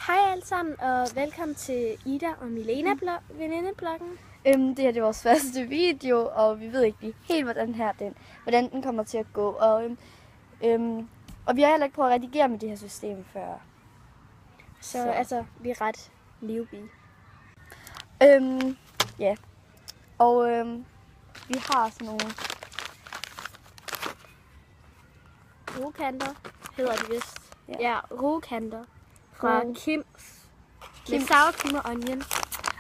Hej alle sammen, og velkommen til Ida og Milena venindeblokken. Det her det er vores første video, og vi ved ikke lige helt, hvordan den kommer til at gå. Og vi har heller ikke prøvet at redigere med det her system før. Så altså, vi er ret newbie. Ja. Og vi har sådan nogle Roekanter hedder de vist. Ja. Ja, roekanter fra Kim's. Med Kim's. sour cream og onion.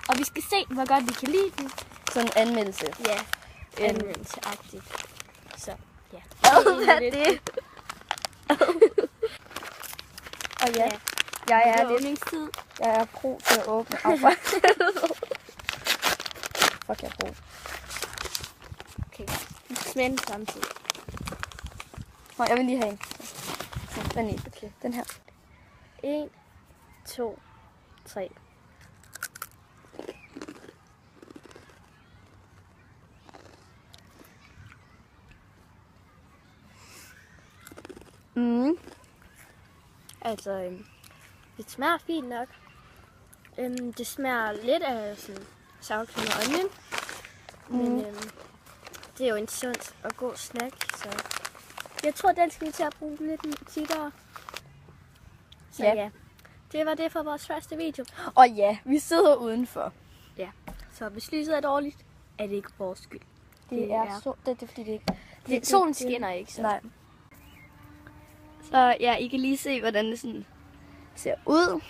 Og vi skal se, hvor godt vi kan lide den. sådan en anmeldelse. Ja, anvendelseagtigt. Så, ja. Hvad er det? Og ja, jeg er lidt. åbningstid. Jeg er pro til at åbne. Fuck, jeg er pro. Okay, vi skal smage den samtidig. Nå, jeg vil lige have en. Den er okay. Den her. 1, 2, 3. Altså, det smager fint nok. Det smager lidt af sådan sour cream og onion. Men det er jo en sund og god snack, så jeg tror, den skal vi til at bruge lidt tigere. Så ja, det var det for vores første video. Og ja, vi sidder udenfor. Ja, så hvis lyset er dårligt, er det ikke vores skyld. Det er fordi det ikke... Solen skinner ikke, så. Nej. Så ja, I kan lige se, hvordan det sådan ser ud.